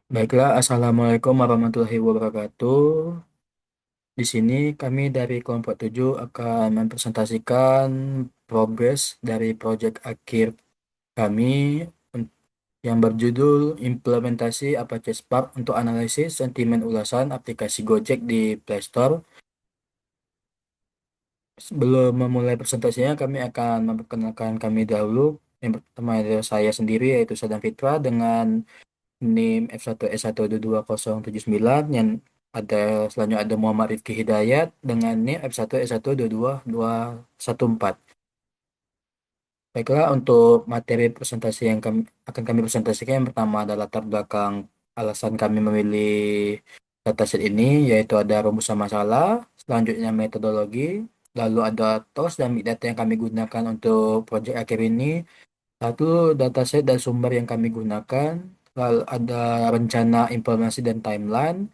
Baiklah, Assalamualaikum warahmatullahi wabarakatuh. Di sini kami dari kelompok 7 akan mempresentasikan progres dari proyek akhir kami un- yang berjudul Implementasi Apache Spark untuk analisis sentimen ulasan aplikasi Gojek di Play Store. Sebelum memulai presentasinya, kami akan memperkenalkan kami dahulu. Yang pertama adalah saya sendiri, yaitu Sadam Fitra, dengan NIM F1S12209 yang ada selanjutnya ada Muhammad Rifki Hidayat dengan NIM F1S1222214. Baiklah, untuk materi presentasi yang akan kami presentasikan, yang pertama adalah latar belakang alasan kami memilih dataset ini, yaitu ada rumusan masalah, selanjutnya metodologi, lalu ada tools dan big data yang kami gunakan untuk proyek akhir ini, satu dataset dan sumber yang kami gunakan, lalu ada rencana implementasi dan timeline,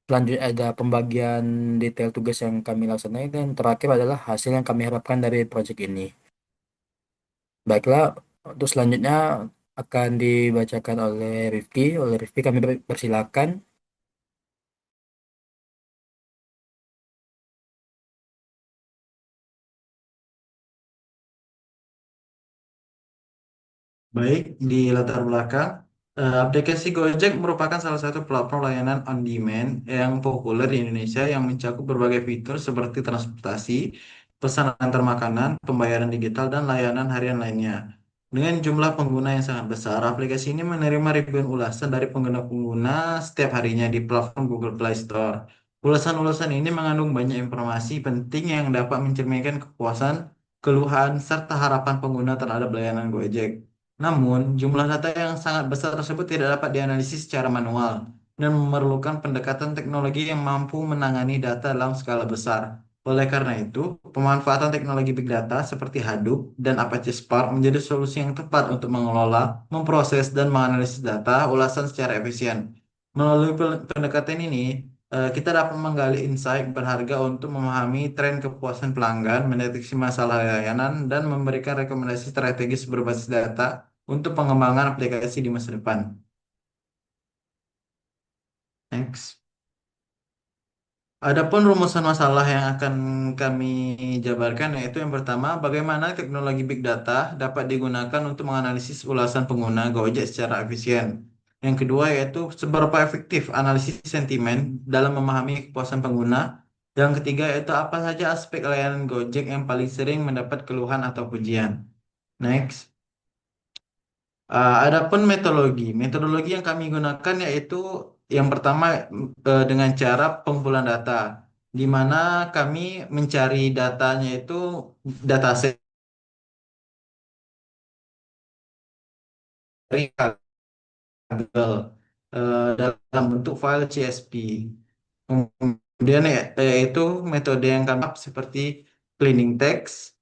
selanjutnya ada pembagian detail tugas yang kami laksanakan, dan terakhir adalah hasil yang kami harapkan dari proyek ini. Baiklah, untuk selanjutnya akan dibacakan oleh Rifki. Oleh Rifki kami persilakan. Baik, di latar belakang, aplikasi Gojek merupakan salah satu platform layanan on demand yang populer di Indonesia yang mencakup berbagai fitur seperti transportasi, pesan antar makanan, pembayaran digital, dan layanan harian lainnya. Dengan jumlah pengguna yang sangat besar, aplikasi ini menerima ribuan ulasan dari pengguna-pengguna setiap harinya di platform Google Play Store. Ulasan-ulasan ini mengandung banyak informasi penting yang dapat mencerminkan kepuasan, keluhan, serta harapan pengguna terhadap layanan Gojek. Namun, jumlah data yang sangat besar tersebut tidak dapat dianalisis secara manual dan memerlukan pendekatan teknologi yang mampu menangani data dalam skala besar. Oleh karena itu, pemanfaatan teknologi big data seperti Hadoop dan Apache Spark menjadi solusi yang tepat untuk mengelola, memproses, dan menganalisis data ulasan secara efisien. Melalui pendekatan ini, kita dapat menggali insight berharga untuk memahami tren kepuasan pelanggan, mendeteksi masalah layanan, dan memberikan rekomendasi strategis berbasis data untuk pengembangan aplikasi di masa depan. Next. Adapun rumusan masalah yang akan kami jabarkan yaitu yang pertama, bagaimana teknologi big data dapat digunakan untuk menganalisis ulasan pengguna Gojek secara efisien. Yang kedua yaitu seberapa efektif analisis sentimen dalam memahami kepuasan pengguna. Yang ketiga yaitu apa saja aspek layanan Gojek yang paling sering mendapat keluhan atau pujian. Next. Adapun metodologi yang kami gunakan yaitu yang pertama dengan cara pengumpulan data, di mana kami mencari datanya itu dataset dari Kaggle dalam bentuk file CSV. Kemudian yaitu metode yang kami seperti cleaning text,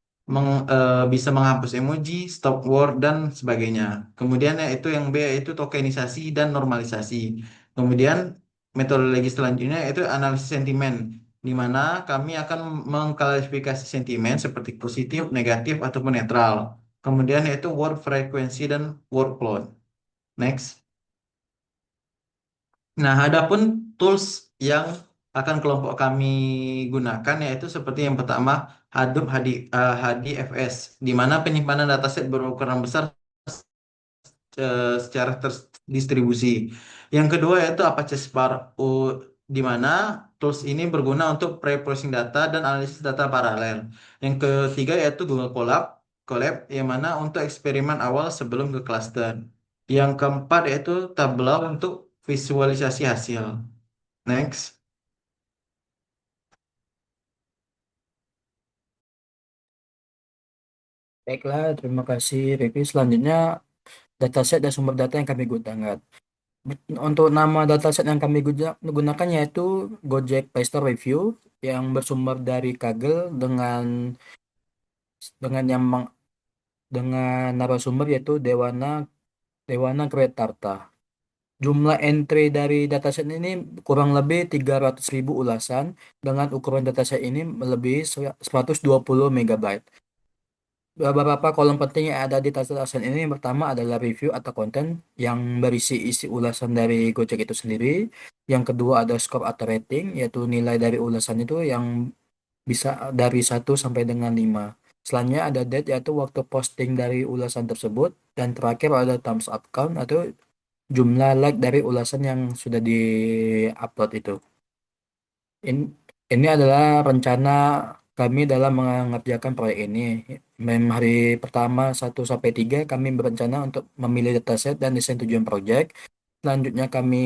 bisa menghapus emoji, stop word dan sebagainya. Kemudian yaitu yang B yaitu tokenisasi dan normalisasi. Kemudian metodologi selanjutnya yaitu analisis sentimen, di mana kami akan mengklasifikasi sentimen seperti positif, negatif ataupun netral. Kemudian yaitu word frequency dan workload. Next. Nah, adapun tools yang akan kelompok kami gunakan yaitu seperti yang pertama Hadoop HDFS, di mana penyimpanan dataset berukuran besar secara terdistribusi. Yang kedua yaitu Apache Spark, di mana tools ini berguna untuk pre-processing data dan analisis data paralel. Yang ketiga yaitu Google Colab, yang mana untuk eksperimen awal sebelum ke cluster. Yang keempat yaitu Tableau untuk visualisasi hasil. Next. Baiklah, terima kasih Rifki. Selanjutnya dataset dan sumber data yang kami gunakan. Untuk nama dataset yang kami gunakan yaitu Gojek Play Store Review yang bersumber dari Kaggle dengan yang dengan narasumber yaitu Dewana Dewana Kretarta. Jumlah entry dari dataset ini kurang lebih 300.000 ulasan dengan ukuran dataset ini melebihi 120 megabyte. Beberapa kolom penting yang ada di tas ulasan ini yang pertama adalah review atau konten yang berisi isi ulasan dari Gojek itu sendiri. Yang kedua ada score atau rating, yaitu nilai dari ulasan itu yang bisa dari 1 sampai dengan 5. Selanjutnya ada date, yaitu waktu posting dari ulasan tersebut. Dan terakhir ada thumbs up count atau jumlah like dari ulasan yang sudah di-upload itu. Ini, ini adalah rencana kami dalam mengerjakan proyek ini. Hari pertama 1 sampai 3 kami berencana untuk memilih dataset dan desain tujuan proyek. Selanjutnya kami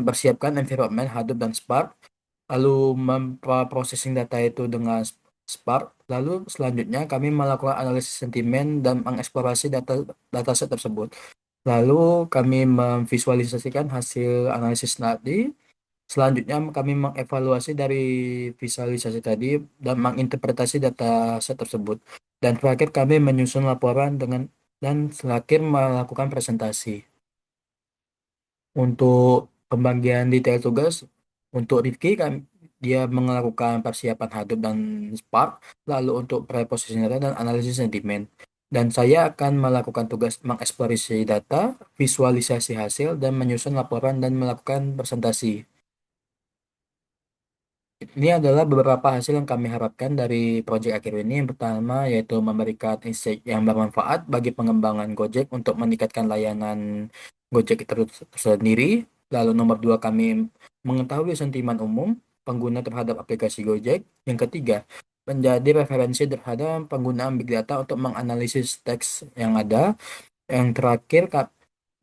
bersiapkan environment Hadoop dan Spark, lalu memprocessing data itu dengan Spark. Lalu selanjutnya kami melakukan analisis sentimen dan mengeksplorasi dataset tersebut. Lalu kami memvisualisasikan hasil analisis tadi. Selanjutnya kami mengevaluasi dari visualisasi tadi dan menginterpretasi data set tersebut. Dan terakhir kami menyusun laporan dan terakhir melakukan presentasi. Untuk pembagian detail tugas, untuk Rifki kan dia melakukan persiapan Hadoop dan Spark, lalu untuk preprocessing data dan analisis sentimen. Dan saya akan melakukan tugas mengeksplorasi data, visualisasi hasil, dan menyusun laporan dan melakukan presentasi. Ini adalah beberapa hasil yang kami harapkan dari proyek akhir ini. Yang pertama yaitu memberikan insight yang bermanfaat bagi pengembangan Gojek untuk meningkatkan layanan Gojek itu sendiri. Lalu nomor dua, kami mengetahui sentimen umum pengguna terhadap aplikasi Gojek. Yang ketiga, menjadi referensi terhadap penggunaan Big Data untuk menganalisis teks yang ada. Yang terakhir,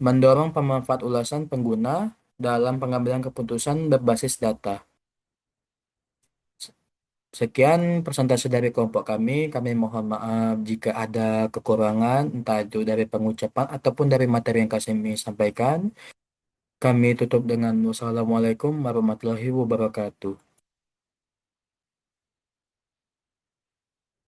mendorong pemanfaat ulasan pengguna dalam pengambilan keputusan berbasis data. Sekian presentasi dari kelompok kami. Kami mohon maaf jika ada kekurangan, entah itu dari pengucapan ataupun dari materi yang kami sampaikan. Kami tutup dengan wassalamualaikum warahmatullahi wabarakatuh.